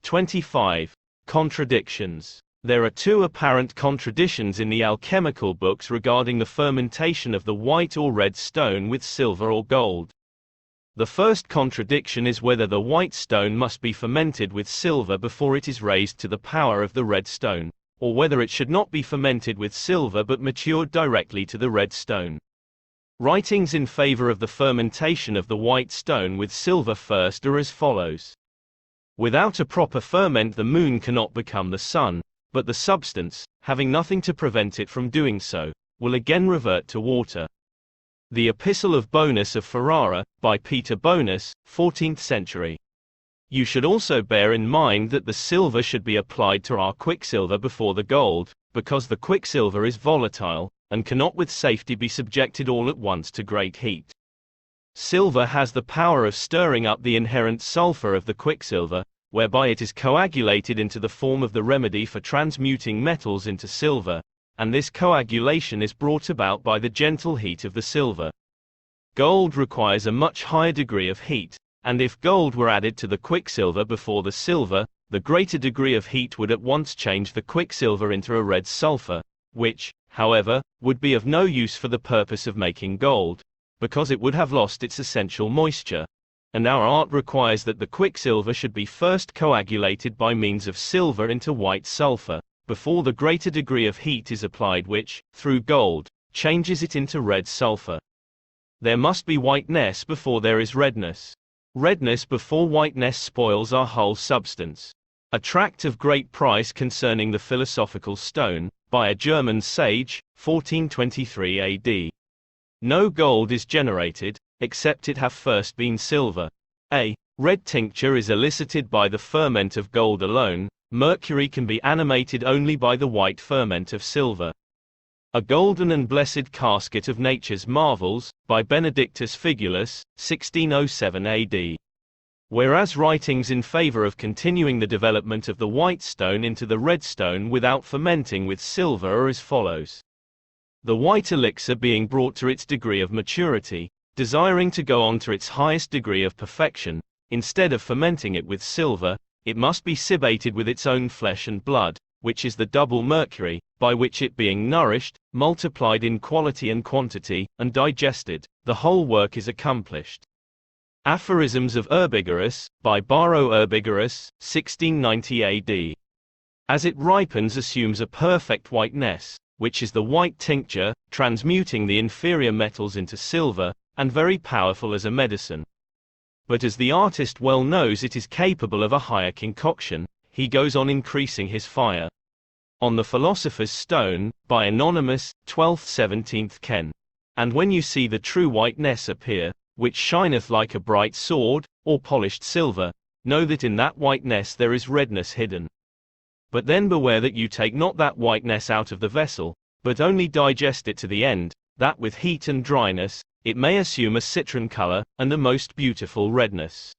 25. Contradictions. There are two apparent contradictions in the alchemical books regarding the fermentation of the white or red stone with silver or gold. The first contradiction is whether the white stone must be fermented with silver before it is raised to the power of the red stone, or whether it should not be fermented with silver but matured directly to the red stone. Writings in favor of the fermentation of the white stone with silver first are as follows. Without a proper ferment the moon cannot become the sun, but the substance, having nothing to prevent it from doing so, will again revert to water. The Epistle of Bonus of Ferrara, by Peter Bonus, 14th century. You should also bear in mind that the silver should be applied to our quicksilver before the gold, because the quicksilver is volatile, and cannot with safety be subjected all at once to great heat. Silver has the power of stirring up the inherent sulfur of the quicksilver, whereby it is coagulated into the form of the remedy for transmuting metals into silver, and this coagulation is brought about by the gentle heat of the silver. Gold requires a much higher degree of heat, and if gold were added to the quicksilver before the silver, the greater degree of heat would at once change the quicksilver into a red sulfur, which, however, would be of no use for the purpose of making gold, because it would have lost its essential moisture. And our art requires that the quicksilver should be first coagulated by means of silver into white sulfur, before the greater degree of heat is applied which, through gold, changes it into red sulfur. There must be whiteness before there is redness. Redness before whiteness spoils our whole substance. A tract of great price concerning the philosophical stone, by a German sage, 1423 AD. No gold is generated, except it have first been silver. A red tincture is elicited by the ferment of gold alone. Mercury can be animated only by the white ferment of silver. A Golden and Blessed Casket of Nature's Marvels, by Benedictus Figulus, 1607 AD. Whereas writings in favor of continuing the development of the white stone into the red stone without fermenting with silver are as follows. The white elixir being brought to its degree of maturity, desiring to go on to its highest degree of perfection, instead of fermenting it with silver, it must be cibated with its own flesh and blood, which is the double mercury, by which it being nourished, multiplied in quality and quantity, and digested, the whole work is accomplished. Aphorisms of Urbigerus, by Baro Urbigerus, 1690 AD. As it ripens assumes a perfect whiteness, which is the white tincture, transmuting the inferior metals into silver, and very powerful as a medicine. But as the artist well knows it is capable of a higher concoction, he goes on increasing his fire. On the Philosopher's Stone, by Anonymous, 12th-17th Ken. And when you see the true whiteness appear, which shineth like a bright sword, or polished silver, know that in that whiteness there is redness hidden. But then beware that you take not that whiteness out of the vessel, but only digest it to the end, that with heat and dryness, it may assume a citron color, and a most beautiful redness.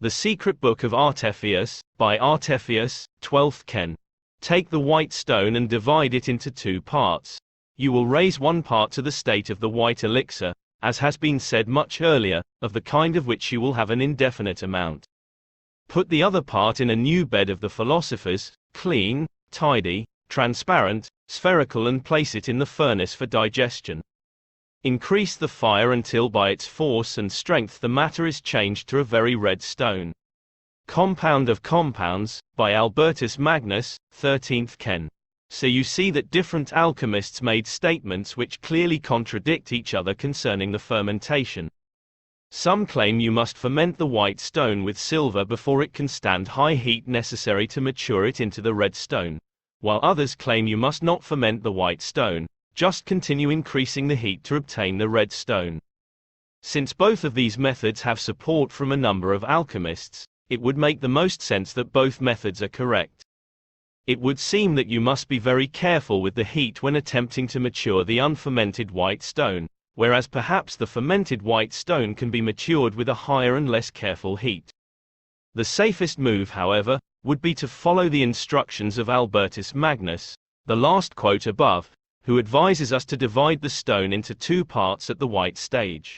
The Secret Book of Artephius, by Artephius, 12th Ken. Take the white stone and divide it into two parts. You will raise one part to the state of the white elixir, as has been said much earlier, of the kind of which you will have an indefinite amount. Put the other part in a new bed of the philosophers, clean, tidy, transparent, spherical, and place it in the furnace for digestion. Increase the fire until by its force and strength the matter is changed to a very red stone. Compound of Compounds, by Albertus Magnus, 13th Ken. So you see that different alchemists made statements which clearly contradict each other concerning the fermentation. Some claim you must ferment the white stone with silver before it can stand high heat necessary to mature it into the red stone, while others claim you must not ferment the white stone, just continue increasing the heat to obtain the red stone. Since both of these methods have support from a number of alchemists, it would make the most sense that both methods are correct. It would seem that you must be very careful with the heat when attempting to mature the unfermented white stone, whereas perhaps the fermented white stone can be matured with a higher and less careful heat. The safest move, however, would be to follow the instructions of Albertus Magnus, the last quote above, who advises us to divide the stone into two parts at the white stage.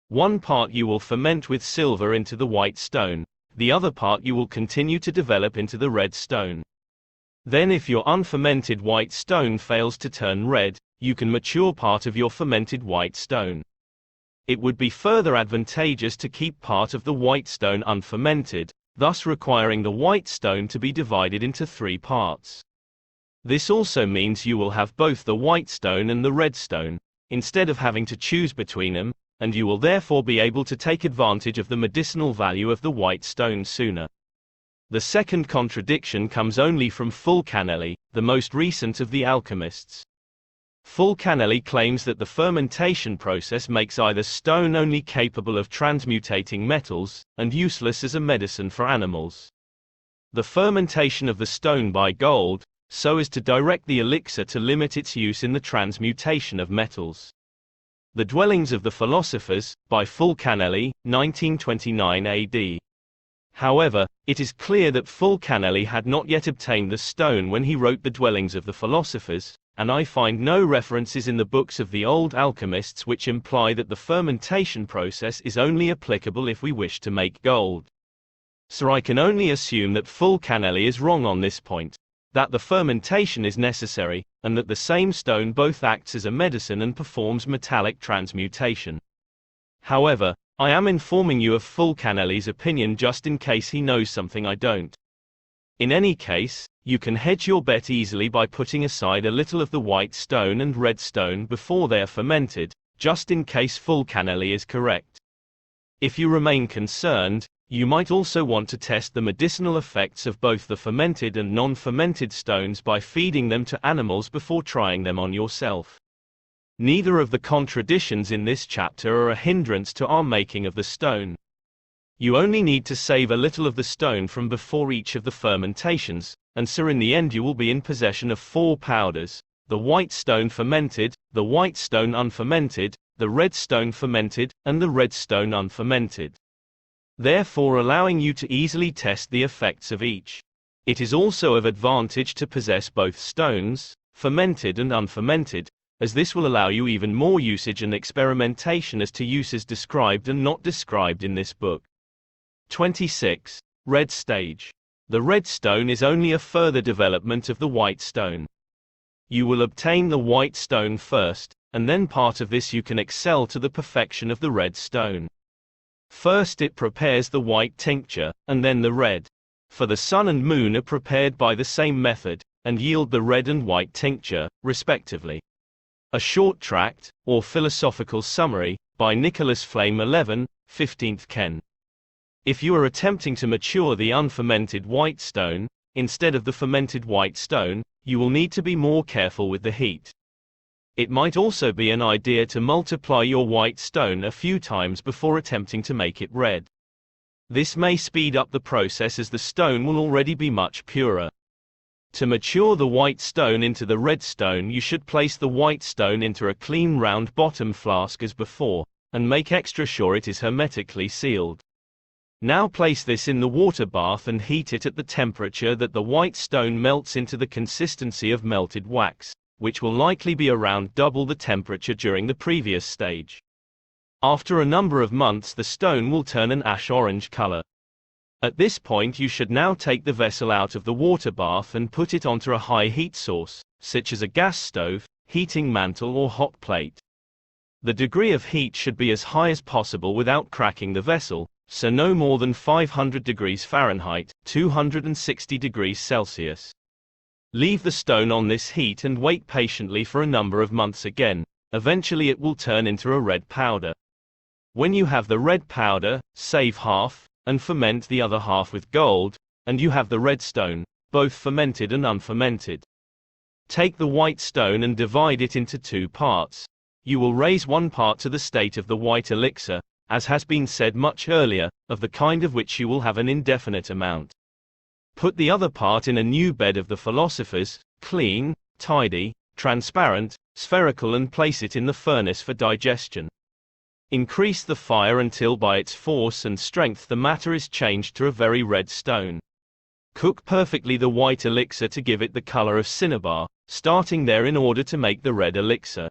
One part you will ferment with silver into the white stone, the other part you will continue to develop into the red stone. Then if your unfermented white stone fails to turn red, you can mature part of your fermented white stone. It would be further advantageous to keep part of the white stone unfermented, thus requiring the white stone to be divided into 3 parts. This also means you will have both the white stone and the red stone, instead of having to choose between them, and you will therefore be able to take advantage of the medicinal value of the white stone sooner. The second contradiction comes only from Fulcanelli, the most recent of the alchemists. Fulcanelli claims that the fermentation process makes either stone only capable of transmutating metals, and useless as a medicine for animals. The fermentation of the stone by gold, so as to direct the elixir to limit its use in the transmutation of metals. The Dwellings of the Philosophers, by Fulcanelli, 1929 AD. However, it is clear that Fulcanelli had not yet obtained the stone when he wrote the Dwellings of the Philosophers, and I find no references in the books of the old alchemists which imply that the fermentation process is only applicable if we wish to make gold. So I can only assume that Fulcanelli is wrong on this point, that the fermentation is necessary, and that the same stone both acts as a medicine and performs metallic transmutation. However, I am informing you of Fulcanelli's opinion just in case he knows something I don't. In any case, you can hedge your bet easily by putting aside a little of the white stone and red stone before they are fermented, just in case Fulcanelli is correct. If you remain concerned, you might also want to test the medicinal effects of both the fermented and non-fermented stones by feeding them to animals before trying them on yourself. Neither of the contradictions in this chapter are a hindrance to our making of the stone. You only need to save a little of the stone from before each of the fermentations, and so in the end you will be in possession of 4 powders: the white stone fermented, the white stone unfermented, the red stone fermented, and the red stone unfermented, therefore allowing you to easily test the effects of each. It is also of advantage to possess both stones, fermented and unfermented, as this will allow you even more usage and experimentation as to uses described and not described in this book. 26. Red stage. The red stone is only a further development of the white stone. You will obtain the white stone first, and then part of this you can excel to the perfection of the red stone. First it prepares the white tincture, and then the red. For the sun and moon are prepared by the same method, and yield the red and white tincture, respectively. A Short Tract, or Philosophical Summary, by Nicholas Flame 11, 15th Ken. If you are attempting to mature the unfermented white stone, instead of the fermented white stone, you will need to be more careful with the heat. It might also be an idea to multiply your white stone a few times before attempting to make it red. This may speed up the process as the stone will already be much purer. To mature the white stone into the red stone, you should place the white stone into a clean round bottom flask as before, and make extra sure it is hermetically sealed. Now place this in the water bath and heat it at the temperature that the white stone melts into the consistency of melted wax, which will likely be around double the temperature during the previous stage. After a number of months the stone will turn an ash-orange color. At this point you should now take the vessel out of the water bath and put it onto a high heat source, such as a gas stove, heating mantle or hot plate. The degree of heat should be as high as possible without cracking the vessel, so no more than 500 degrees Fahrenheit, 260 degrees Celsius. Leave the stone on this heat and wait patiently for a number of months again. Eventually it will turn into a red powder. When you have the red powder, save half, and ferment the other half with gold, and you have the red stone, both fermented and unfermented. Take the white stone and divide it into 2 parts. You will raise one part to the state of the white elixir, as has been said much earlier, of the kind of which you will have an indefinite amount. Put the other part in a new bed of the philosophers, clean, tidy, transparent, spherical, and place it in the furnace for digestion. Increase the fire until by its force and strength the matter is changed to a very red stone. Cook perfectly the white elixir to give it the color of cinnabar, starting there in order to make the red elixir.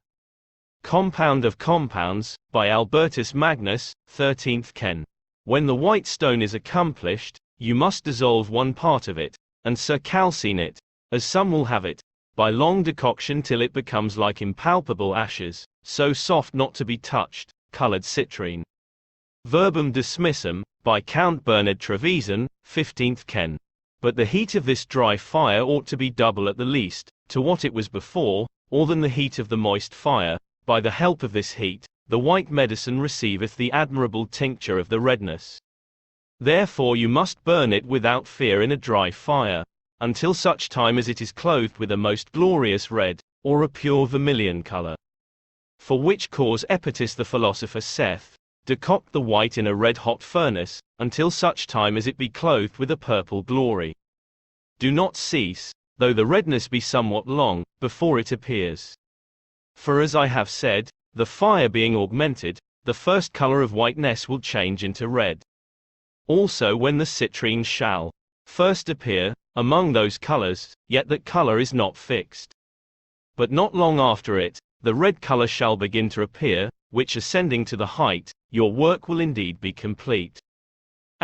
Compound of Compounds, by Albertus Magnus, 13th Ken. When the white stone is accomplished, you must dissolve one part of it, and calcine it, as some will have it, by long decoction till it becomes like impalpable ashes, so soft not to be touched, colored citrine. Verbum dismissum, by Count Bernard Trevisan, 15th Ken. But the heat of this dry fire ought to be double at the least, to what it was before, or than the heat of the moist fire. By the help of this heat, the white medicine receiveth the admirable tincture of the redness. Therefore you must burn it without fear in a dry fire, until such time as it is clothed with a most glorious red, or a pure vermilion color. For which cause Epitus the philosopher saith, decoct the white in a red-hot furnace, until such time as it be clothed with a purple glory. Do not cease, though the redness be somewhat long, before it appears. For as I have said, the fire being augmented, the first color of whiteness will change into red. Also when the citrine shall first appear, among those colors, yet that color is not fixed. But not long after it, the red color shall begin to appear, which ascending to the height, your work will indeed be complete.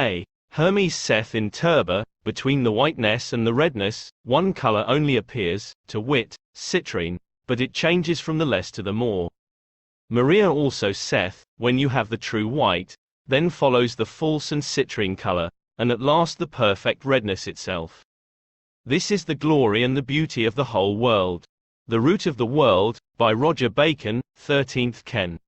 A. Hermes saith in Turba, between the whiteness and the redness, one color only appears, to wit, citrine, but it changes from the less to the more. Maria also saith, when you have the true white, then follows the false and citrine color, and at last the perfect redness itself. This is the glory and the beauty of the whole world. The Root of the World, by Roger Bacon, 13th Ken.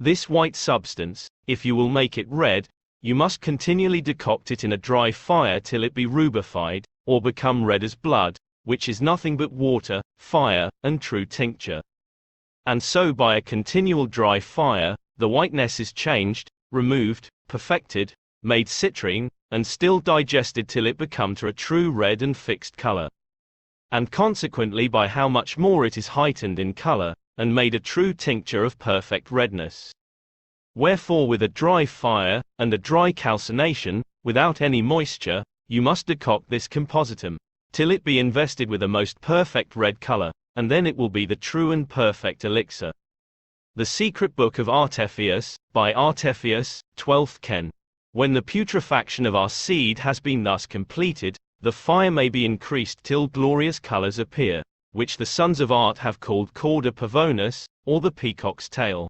This white substance, if you will make it red, you must continually decoct it in a dry fire till it be rubified, or become red as blood, which is nothing but water, fire, and true tincture. And so by a continual dry fire, the whiteness is changed, removed, perfected, made citrine, and still digested till it become to a true red and fixed color. And consequently by how much more it is heightened in color, and made a true tincture of perfect redness. Wherefore with a dry fire, and a dry calcination, without any moisture, you must decoct this compositum, till it be invested with a most perfect red color, and then it will be the true and perfect elixir. The Secret Book of Artephius, by Artephius, 12th Ken. When the putrefaction of our seed has been thus completed, the fire may be increased till glorious colors appear, which the sons of art have called cauda pavonus, or the peacock's tail.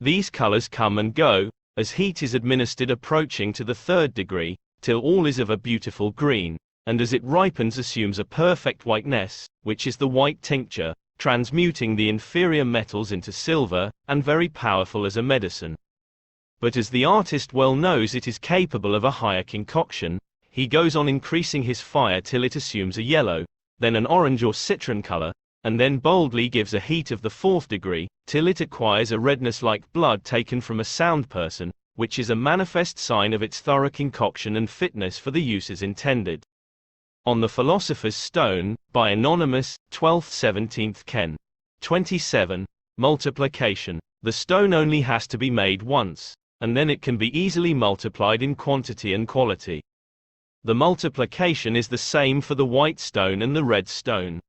These colors come and go, as heat is administered approaching to the 3rd degree, till all is of a beautiful green, and as it ripens assumes a perfect whiteness, which is the white tincture, transmuting the inferior metals into silver, and very powerful as a medicine. But as the artist well knows it is capable of a higher concoction, he goes on increasing his fire till it assumes a yellow, then an orange or citron color, and then boldly gives a heat of the 4th degree, till it acquires a redness like blood taken from a sound person, which is a manifest sign of its thorough concoction and fitness for the uses intended. On the Philosopher's Stone, by Anonymous, 12th-17th Ken. 27. Multiplication. The stone only has to be made once, and then it can be easily multiplied in quantity and quality. The multiplication is the same for the white stone and the red stone.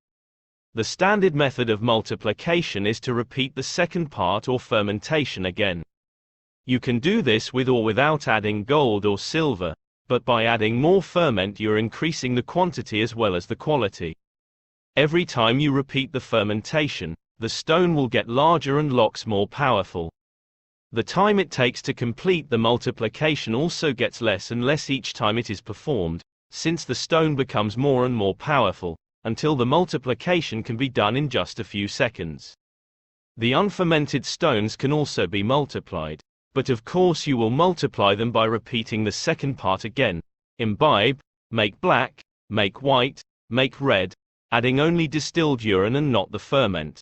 The standard method of multiplication is to repeat the second part or fermentation again. You can do this with or without adding gold or silver, but by adding more ferment you are increasing the quantity as well as the quality. Every time you repeat the fermentation, the stone will get larger and lox more powerful. The time it takes to complete the multiplication also gets less and less each time it is performed, since the stone becomes more and more powerful, until the multiplication can be done in just a few seconds. The unfermented stones can also be multiplied, but of course you will multiply them by repeating the second part again. Imbibe, make black, make white, make red, adding only distilled urine and not the ferment.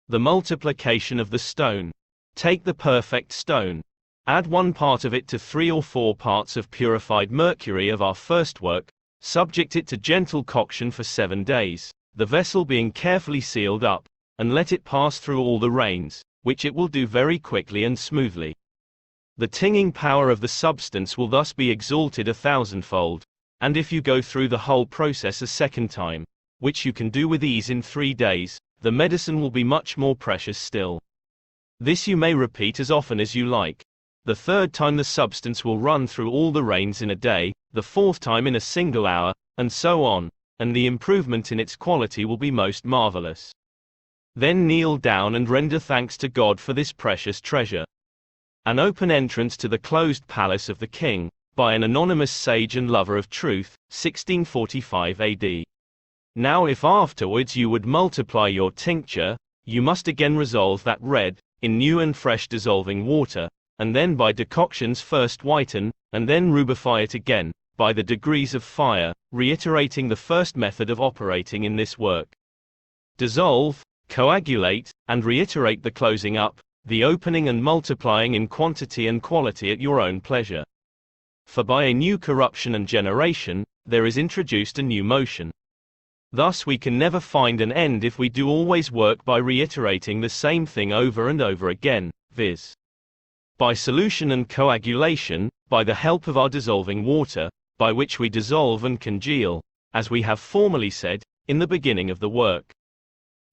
The multiplication of the stone. Take the perfect stone. Add 1 part of it to 3 or 4 parts of purified mercury of our first work, subject it to gentle coction for 7 days, the vessel being carefully sealed up, and let it pass through all the rains, which it will do very quickly and smoothly. The tinging power of the substance will thus be exalted 1,000-fold, and if you go through the whole process a second time, which you can do with ease in 3 days, the medicine will be much more precious still. This you may repeat as often as you like. the third time the substance will run through all the rains in a day, the fourth time in a single hour, and so on, and the improvement in its quality will be most marvelous. Then kneel down and render thanks to God for this precious treasure. An open entrance to the closed palace of the king, by an anonymous sage and lover of truth, 1645 AD. Now if afterwards you would multiply your tincture, you must again resolve that red, in new and fresh dissolving water, and then by decoctions first whiten, and then rubify it again, by the degrees of fire, reiterating the first method of operating in this work. Dissolve, coagulate, and reiterate the closing up, the opening and multiplying in quantity and quality at your own pleasure. For by a new corruption and generation, there is introduced a new motion. Thus we can never find an end if we do always work by reiterating the same thing over and over again, viz. By solution and coagulation, by the help of our dissolving water, by which we dissolve and congeal, as we have formerly said, in the beginning of the work.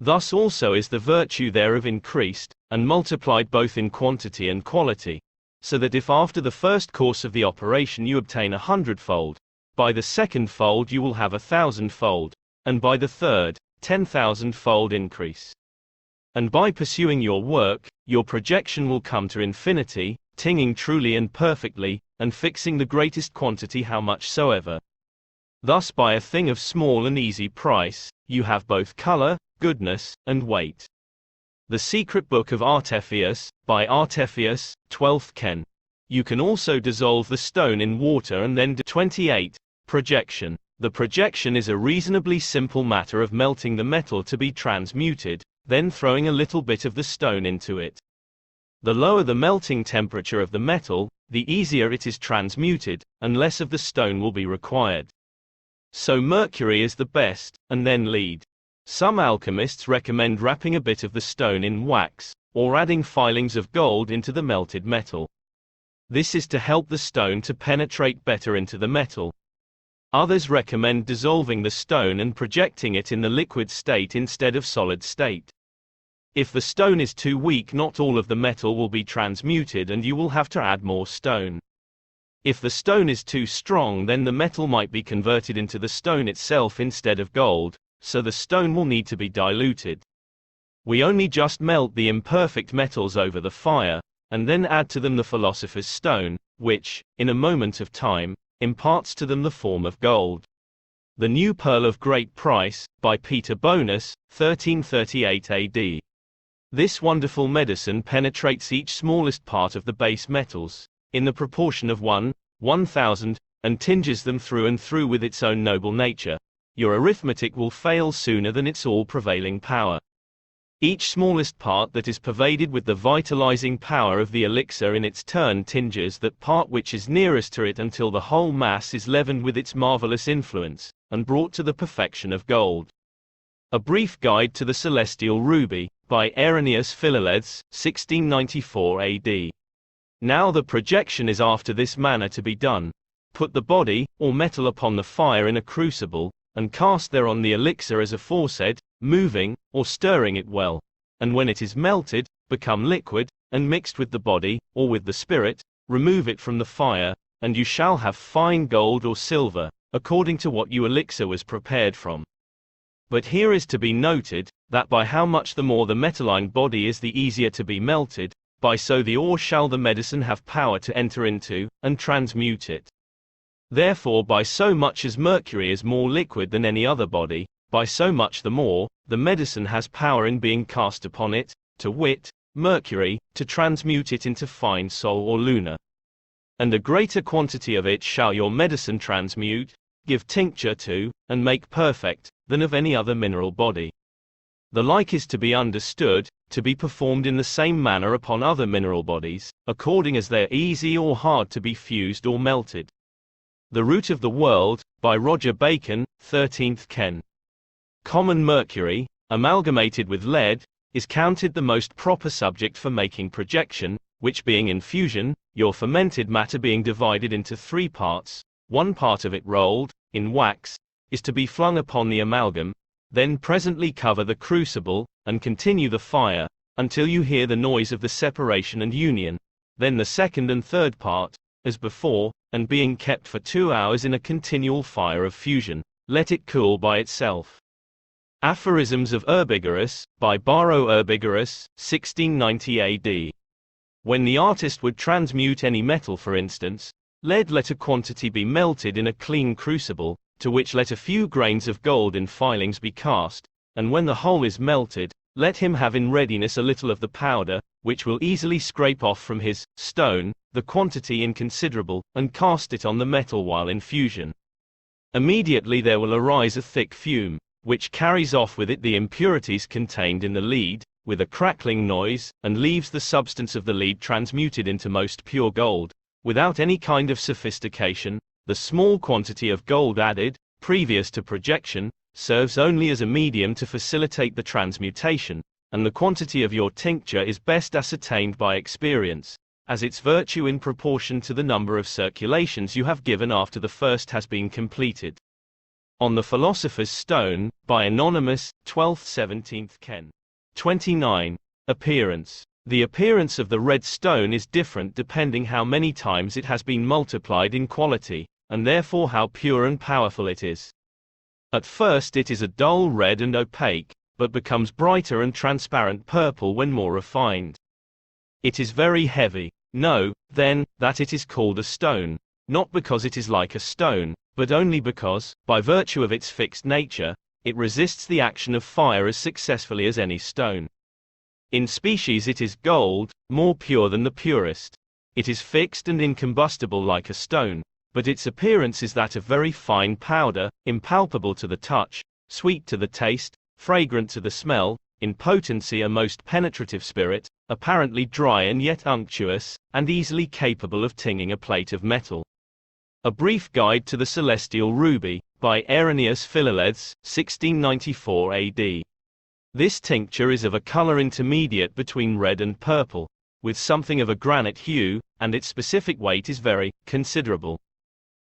Thus also is the virtue thereof increased, and multiplied both in quantity and quality, so that if after the first course of the operation you obtain 100-fold, by the second fold you will have 1,000-fold, and by the third, 10,000-fold increase. And by pursuing your work, your projection will come to infinity, tinging truly and perfectly, and fixing the greatest quantity how much soever. Thus by a thing of small and easy price, you have both color, goodness, and weight. The Secret Book of Artephius, by Artephius, 12th Ken. You can also dissolve the stone in water and then do 28. Projection. The projection is a reasonably simple matter of melting the metal to be transmuted, then throwing a little bit of the stone into it. The lower the melting temperature of the metal, the easier it is transmuted, and less of the stone will be required. So mercury is the best, and then lead. Some alchemists recommend wrapping a bit of the stone in wax, or adding filings of gold into the melted metal. This is to help the stone to penetrate better into the metal. Others recommend dissolving the stone and projecting it in the liquid state instead of solid state. If the stone is too weak, not all of the metal will be transmuted and you will have to add more stone. If the stone is too strong, then the metal might be converted into the stone itself instead of gold, so the stone will need to be diluted. We only just melt the imperfect metals over the fire, and then add to them the philosopher's stone, which, in a moment of time, imparts to them the form of gold. The New Pearl of Great Price, by Peter Bonus, 1338 AD. This wonderful medicine penetrates each smallest part of the base metals, in the proportion of 1,000, and tinges them through and through with its own noble nature. Your arithmetic will fail sooner than its all-prevailing power. Each smallest part that is pervaded with the vitalizing power of the elixir in its turn tinges that part which is nearest to it until the whole mass is leavened with its marvelous influence, and brought to the perfection of gold. A Brief Guide to the Celestial Ruby, by Irenaeus Philalethes, 1694 AD. Now the projection is after this manner to be done. Put the body, or metal upon the fire in a crucible, and cast thereon the elixir as aforesaid, moving, or stirring it well. And when it is melted, become liquid, and mixed with the body, or with the spirit, remove it from the fire, and you shall have fine gold or silver, according to what your elixir was prepared from. But here is to be noted, that by how much the more the metalline body is the easier to be melted, by so the ore shall the medicine have power to enter into, and transmute it. Therefore by so much as mercury is more liquid than any other body, by so much the more, the medicine has power in being cast upon it, to wit, mercury, to transmute it into fine sol or lunar. And a greater quantity of it shall your medicine transmute, give tincture to, and make perfect, than of any other mineral body. The like is to be understood, to be performed in the same manner upon other mineral bodies, according as they are easy or hard to be fused or melted. The Root of the World, by Roger Bacon, 13th Ken. Common mercury, amalgamated with lead, is counted the most proper subject for making projection, which being in fusion, your fermented matter being divided into 3 parts, one part of it rolled, in wax, is to be flung upon the amalgam, then presently cover the crucible, and continue the fire, until you hear the noise of the separation and union, then the second and third part, as before, and being kept for 2 hours in a continual fire of fusion, let it cool by itself. Aphorisms of Urbigerus, by Baro Urbigerus, 1690 AD. When the artist would transmute any metal, for instance, lead, let a quantity be melted in a clean crucible, to which let a few grains of gold in filings be cast, and when the whole is melted, let him have in readiness a little of the powder, which will easily scrape off from his stone the quantity inconsiderable, and cast it on the metal while in fusion. Immediately there will arise a thick fume, which carries off with it the impurities contained in the lead, with a crackling noise, and leaves the substance of the lead transmuted into most pure gold, without any kind of sophistication. The small quantity of gold added, previous to projection, serves only as a medium to facilitate the transmutation, and the quantity of your tincture is best ascertained by experience, as its virtue in proportion to the number of circulations you have given after the first has been completed. On the Philosopher's Stone, by Anonymous, 12th–17th Ken. 29. Appearance. The appearance of the red stone is different depending how many times it has been multiplied in quality, and therefore how pure and powerful it is. At first it is a dull red and opaque, but becomes brighter and transparent purple when more refined. It is very heavy. Know, then, that it is called a stone, not because it is like a stone, but only because, by virtue of its fixed nature, it resists the action of fire as successfully as any stone. In species it is gold, more pure than the purest. It is fixed and incombustible like a stone, but its appearance is that of very fine powder, impalpable to the touch, sweet to the taste, fragrant to the smell, in potency a most penetrative spirit, apparently dry and yet unctuous, and easily capable of tinging a plate of metal. A Brief Guide to the Celestial Ruby, by Irenaeus Philalethes, 1694 AD. This tincture is of a color intermediate between red and purple, with something of a granite hue, and its specific weight is very considerable.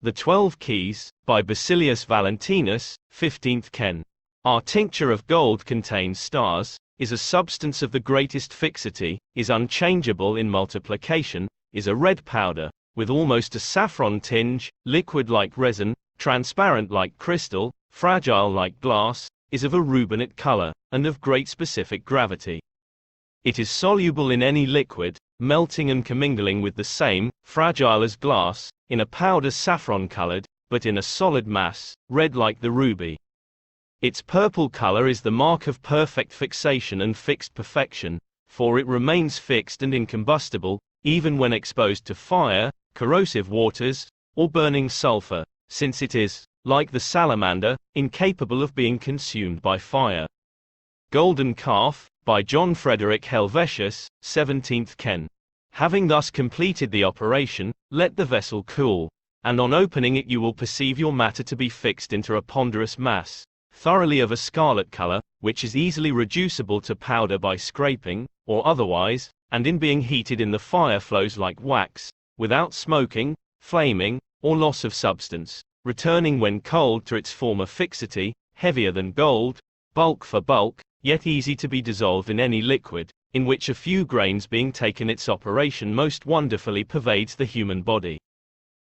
The 12 Keys, by Basilius Valentinus, 15th Ken. Our tincture of gold contains stars, is a substance of the greatest fixity, is unchangeable in multiplication, is a red powder, with almost a saffron tinge, liquid like resin, transparent like crystal, fragile like glass, is of a rubinate color, and of great specific gravity. It is soluble in any liquid, melting and commingling with the same, fragile as glass, in a powder saffron colored, but in a solid mass, red like the ruby. Its purple color is the mark of perfect fixation and fixed perfection, for it remains fixed and incombustible, even when exposed to fire, corrosive waters, or burning sulfur, since it is, like the salamander, incapable of being consumed by fire. Golden Calf, by John Frederick Helvetius, 17th Ken. Having thus completed the operation, let the vessel cool, and on opening it you will perceive your matter to be fixed into a ponderous mass, thoroughly of a scarlet color, which is easily reducible to powder by scraping, or otherwise, and in being heated in the fire flows like wax, without smoking, flaming, or loss of substance, returning when cold to its former fixity, heavier than gold, bulk for bulk, yet easy to be dissolved in any liquid, in which a few grains being taken its operation most wonderfully pervades the human body.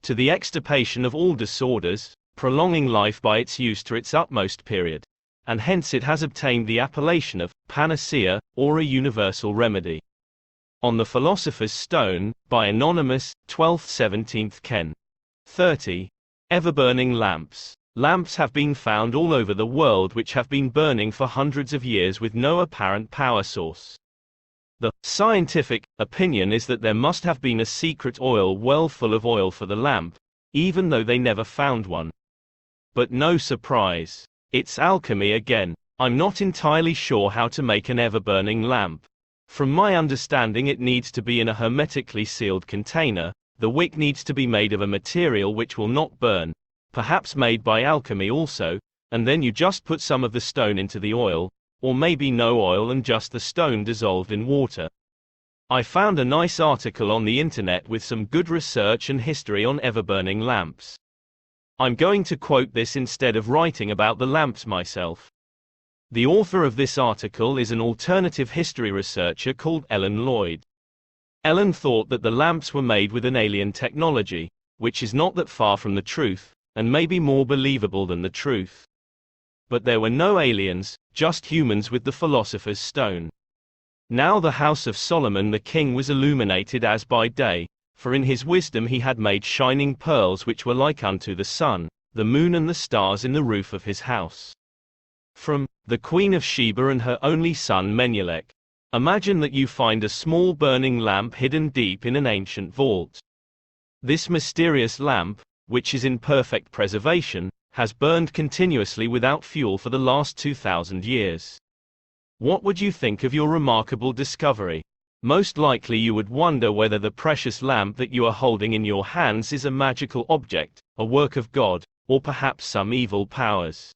To the extirpation of all disorders, prolonging life by its use to its utmost period, and hence it has obtained the appellation of panacea, or a universal remedy. On the Philosopher's Stone, by Anonymous, 12th–17th Ken. 30. Ever-burning lamps. Lamps have been found all over the world which have been burning for hundreds of years with no apparent power source. The scientific opinion is that there must have been a secret oil well full of oil for the lamp, even though they never found one. But no surprise. It's alchemy again. I'm not entirely sure how to make an ever-burning lamp. From my understanding it needs to be in a hermetically sealed container, the wick needs to be made of a material which will not burn, perhaps made by alchemy also, and then you just put some of the stone into the oil, or maybe no oil and just the stone dissolved in water. I found a nice article on the internet with some good research and history on ever-burning lamps. I'm going to quote this instead of writing about the lamps myself. The author of this article is an alternative history researcher called Ellen Lloyd. Ellen thought that the lamps were made with an alien technology, which is not that far from the truth, and may be more believable than the truth. But there were no aliens, just humans with the philosopher's stone. Now the house of Solomon the king was illuminated as by day, for in his wisdom he had made shining pearls which were like unto the sun, the moon and the stars in the roof of his house. From the Queen of Sheba and her only son Menelik. Imagine that you find a small burning lamp hidden deep in an ancient vault. This mysterious lamp, which is in perfect preservation, has burned continuously without fuel for the last 2,000 years. What would you think of your remarkable discovery? Most likely you would wonder whether the precious lamp that you are holding in your hands is a magical object, a work of God, or perhaps some evil powers.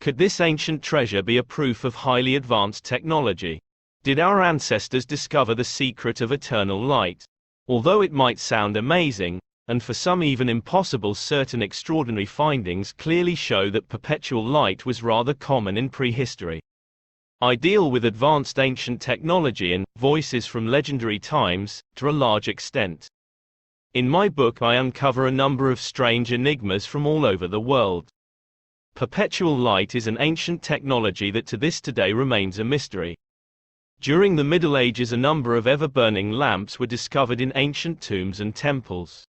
Could this ancient treasure be a proof of highly advanced technology? Did our ancestors discover the secret of eternal light? Although it might sound amazing, and for some even impossible, certain extraordinary findings clearly show that perpetual light was rather common in prehistory. I deal with advanced ancient technology and voices from legendary times, to a large extent. In my book I uncover a number of strange enigmas from all over the world. Perpetual light is an ancient technology that to this day remains a mystery. During the Middle Ages a number of ever-burning lamps were discovered in ancient tombs and temples.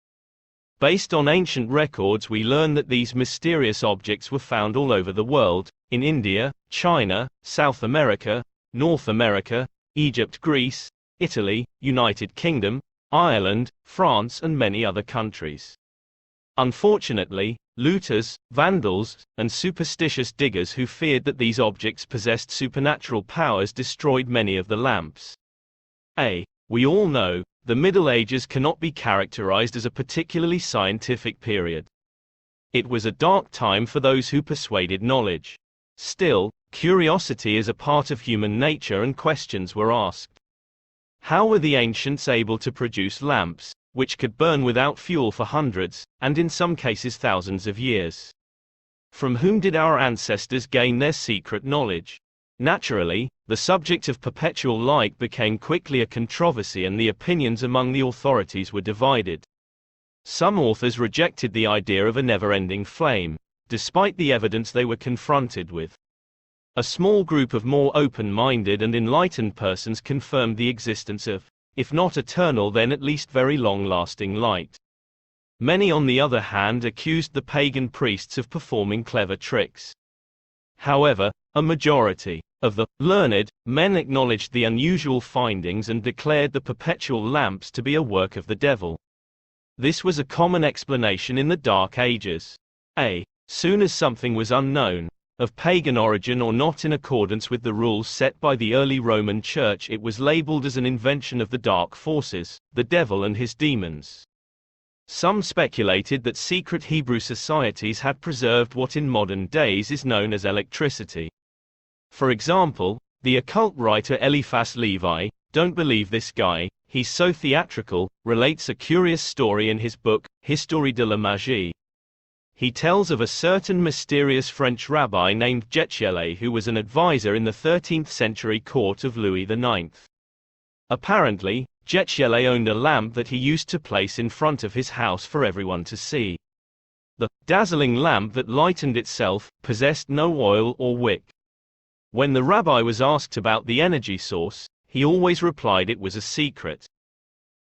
Based on ancient records we learn that these mysterious objects were found all over the world, in India, China, South America, North America, Egypt, Greece, Italy, United Kingdom, Ireland, France and many other countries. Unfortunately, looters, vandals, and superstitious diggers who feared that these objects possessed supernatural powers destroyed many of the lamps. We all know, the Middle Ages cannot be characterized as a particularly scientific period. It was a dark time for those who persuaded knowledge. Still, curiosity is a part of human nature and questions were asked. How were the ancients able to produce lamps, which could burn without fuel for hundreds, and in some cases thousands of years? From whom did our ancestors gain their secret knowledge? Naturally, the subject of perpetual light became quickly a controversy and the opinions among the authorities were divided. Some authors rejected the idea of a never-ending flame, despite the evidence they were confronted with. A small group of more open-minded and enlightened persons confirmed the existence of, if not eternal then at least very long-lasting light. Many on the other hand accused the pagan priests of performing clever tricks. However, a majority of the learned men acknowledged the unusual findings and declared the perpetual lamps to be a work of the devil. This was a common explanation in the Dark Ages. Soon as something was unknown, of pagan origin or not in accordance with the rules set by the early Roman Church, it was labeled as an invention of the dark forces, the devil and his demons. Some speculated that secret Hebrew societies had preserved what in modern days is known as electricity. For example, the occult writer Eliphas Levi, don't believe this guy, he's so theatrical, relates a curious story in his book, Histoire de la Magie. He tells of a certain mysterious French rabbi named Jetchiele who was an advisor in the 13th century court of Louis IX. Apparently, Jetchiele owned a lamp that he used to place in front of his house for everyone to see. The dazzling lamp that lightened itself possessed no oil or wick. When the rabbi was asked about the energy source, he always replied it was a secret.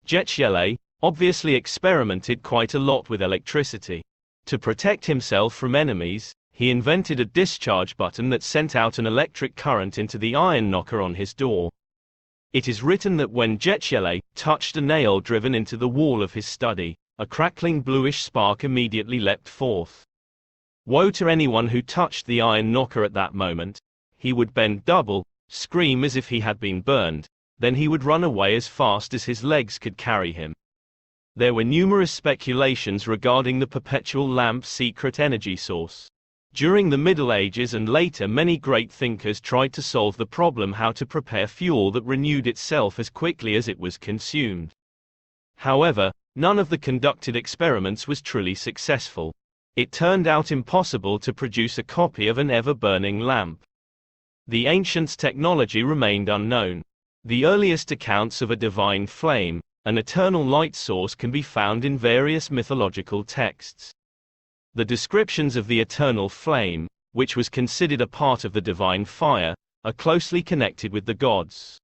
Jetchiele obviously experimented quite a lot with electricity. To protect himself from enemies, he invented a discharge button that sent out an electric current into the iron knocker on his door. It is written that when Jetchiele touched a nail driven into the wall of his study, a crackling bluish spark immediately leapt forth. Woe to anyone who touched the iron knocker at that moment. He would bend double, scream as if he had been burned, then he would run away as fast as his legs could carry him. There were numerous speculations regarding the perpetual lamp's secret energy source. During the Middle Ages and later, many great thinkers tried to solve the problem how to prepare fuel that renewed itself as quickly as it was consumed. However, none of the conducted experiments was truly successful. It turned out impossible to produce a copy of an ever-burning lamp. The ancients' technology remained unknown. The earliest accounts of a divine flame, an eternal light source, can be found in various mythological texts. The descriptions of the eternal flame, which was considered a part of the divine fire, are closely connected with the gods.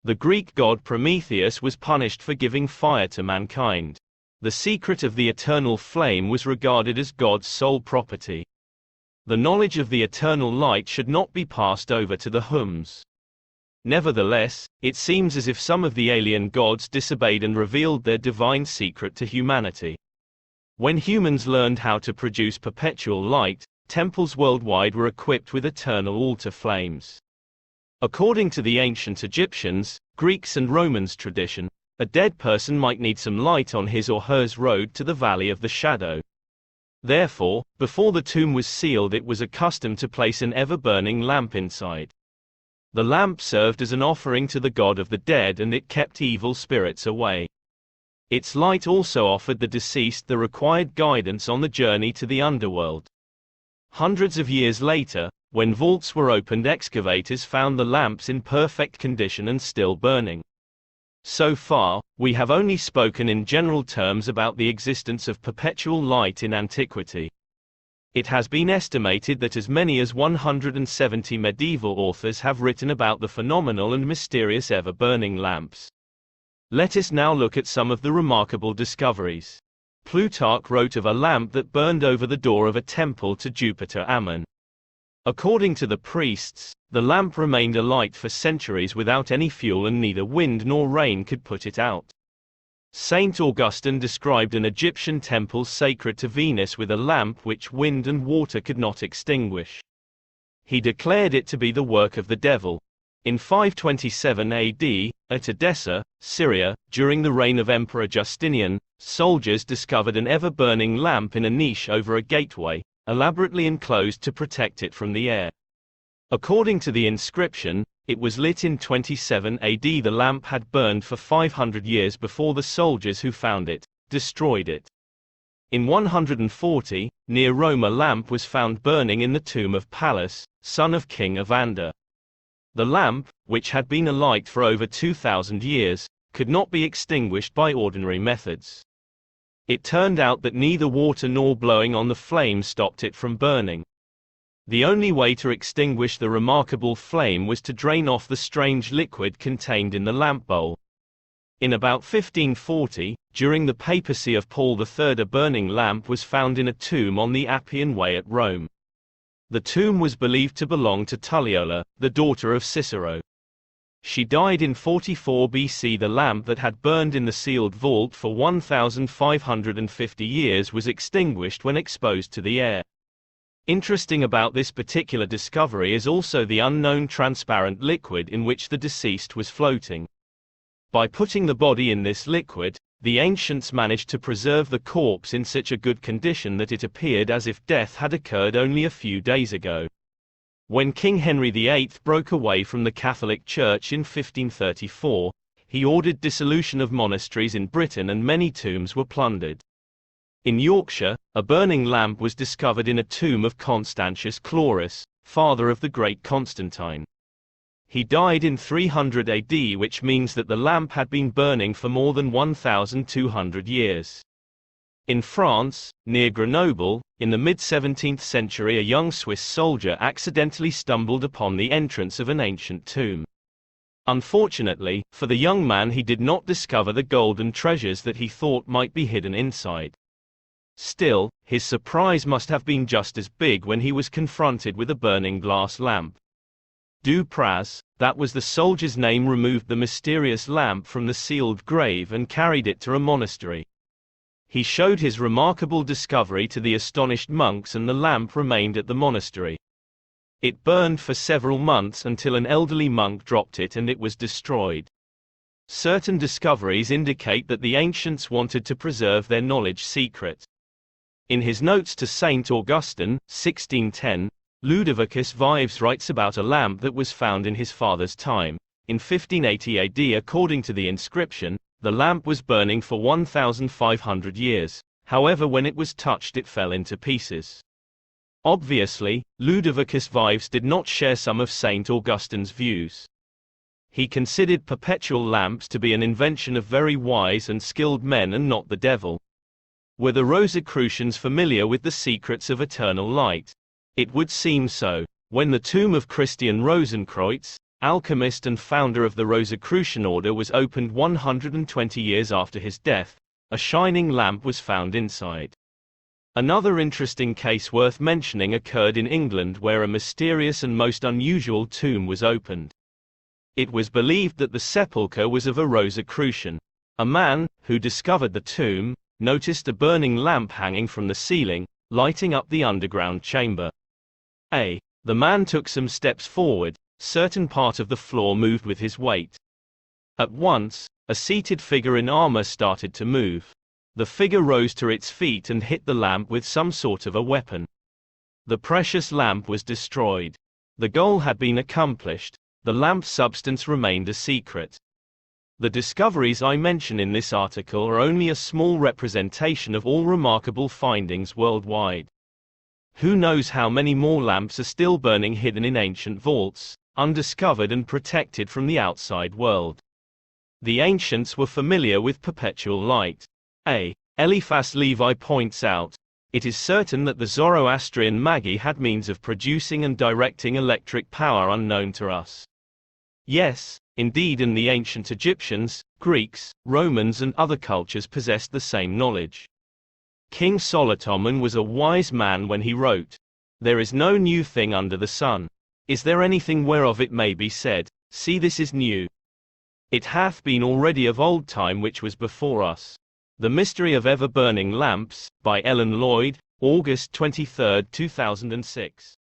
The Greek god Prometheus was punished for giving fire to mankind. The secret of the eternal flame was regarded as God's sole property. The knowledge of the eternal light should not be passed over to the humans. Nevertheless, it seems as if some of the alien gods disobeyed and revealed their divine secret to humanity. When humans learned how to produce perpetual light, temples worldwide were equipped with eternal altar flames. According to the ancient Egyptians, Greeks and Romans tradition, a dead person might need some light on his or her road to the valley of the shadow. Therefore, before the tomb was sealed, it was a custom to place an ever-burning lamp inside. The lamp served as an offering to the god of the dead, and it kept evil spirits away. Its light also offered the deceased the required guidance on the journey to the underworld. Hundreds of years later, when vaults were opened, excavators found the lamps in perfect condition and still burning. So far, we have only spoken in general terms about the existence of perpetual light in antiquity. It has been estimated that as many as 170 medieval authors have written about the phenomenal and mysterious ever-burning lamps. Let us now look at some of the remarkable discoveries. Plutarch wrote of a lamp that burned over the door of a temple to Jupiter Ammon. According to the priests, the lamp remained alight for centuries without any fuel, and neither wind nor rain could put it out. Saint Augustine described an Egyptian temple sacred to Venus with a lamp which wind and water could not extinguish. He declared it to be the work of the devil. In 527 AD, at Edessa, Syria, during the reign of Emperor Justinian, soldiers discovered an ever-burning lamp in a niche over a gateway, elaborately enclosed to protect it from the air. According to the inscription, it was lit in 27 AD. The lamp had burned for 500 years before the soldiers who found it destroyed it. In 140, near Rome, a lamp was found burning in the tomb of Pallas, son of King Evander. The lamp, which had been alight for over 2,000 years, could not be extinguished by ordinary methods. It turned out that neither water nor blowing on the flame stopped it from burning. The only way to extinguish the remarkable flame was to drain off the strange liquid contained in the lamp bowl. In about 1540, during the papacy of Paul III, a burning lamp was found in a tomb on the Appian Way at Rome. The tomb was believed to belong to Tulliola, the daughter of Cicero. She died in 44 BC. The lamp that had burned in the sealed vault for 1,550 years was extinguished when exposed to the air. Interesting about this particular discovery is also the unknown transparent liquid in which the deceased was floating. By putting the body in this liquid, the ancients managed to preserve the corpse in such a good condition that it appeared as if death had occurred only a few days ago. When King Henry VIII broke away from the Catholic Church in 1534, he ordered dissolution of monasteries in Britain, and many tombs were plundered. In Yorkshire, a burning lamp was discovered in a tomb of Constantius Chlorus, father of the great Constantine. He died in 300 AD, which means that the lamp had been burning for more than 1,200 years. In France, near Grenoble, in the mid-17th century, a young Swiss soldier accidentally stumbled upon the entrance of an ancient tomb. Unfortunately, for the young man, he did not discover the golden treasures that he thought might be hidden inside. Still, his surprise must have been just as big when he was confronted with a burning glass lamp. Dupraz, that was the soldier's name, removed the mysterious lamp from the sealed grave and carried it to a monastery. He showed his remarkable discovery to the astonished monks, and the lamp remained at the monastery. It burned for several months until an elderly monk dropped it and it was destroyed. Certain discoveries indicate that the ancients wanted to preserve their knowledge secret. In his notes to Saint Augustine, 1610, Ludovicus Vives writes about a lamp that was found in his father's time. In 1580 AD, according to the inscription, the lamp was burning for 1,500 years, however when it was touched it fell into pieces. Obviously, Ludovicus Vives did not share some of Saint Augustine's views. He considered perpetual lamps to be an invention of very wise and skilled men and not the devil. Were the Rosicrucians familiar with the secrets of eternal light? It would seem so. When the tomb of Christian Rosenkreuz, alchemist and founder of the Rosicrucian order, was opened 120 years after his death, a shining lamp was found inside. Another interesting case worth mentioning occurred in England, where a mysterious and most unusual tomb was opened. It was believed that the sepulchre was of a Rosicrucian. A man, who discovered the tomb, noticed a burning lamp hanging from the ceiling, lighting up the underground chamber. The man took some steps forward, certain part of the floor moved with his weight. At once, a seated figure in armor started to move. The figure rose to its feet and hit the lamp with some sort of a weapon. The precious lamp was destroyed. The goal had been accomplished. The lamp's substance remained a secret. The discoveries I mention in this article are only a small representation of all remarkable findings worldwide. Who knows how many more lamps are still burning hidden in ancient vaults, undiscovered and protected from the outside world. The ancients were familiar with perpetual light. Eliphas Levi points out, it is certain that the Zoroastrian Magi had means of producing and directing electric power unknown to us. Yes, indeed, and the ancient Egyptians, Greeks, Romans and other cultures possessed the same knowledge. King Solomon was a wise man when he wrote, "There is no new thing under the sun. Is there anything whereof it may be said, See, this is new? It hath been already of old time which was before us." The Mystery of Ever-Burning Lamps, by Ellen Lloyd, August 23, 2006.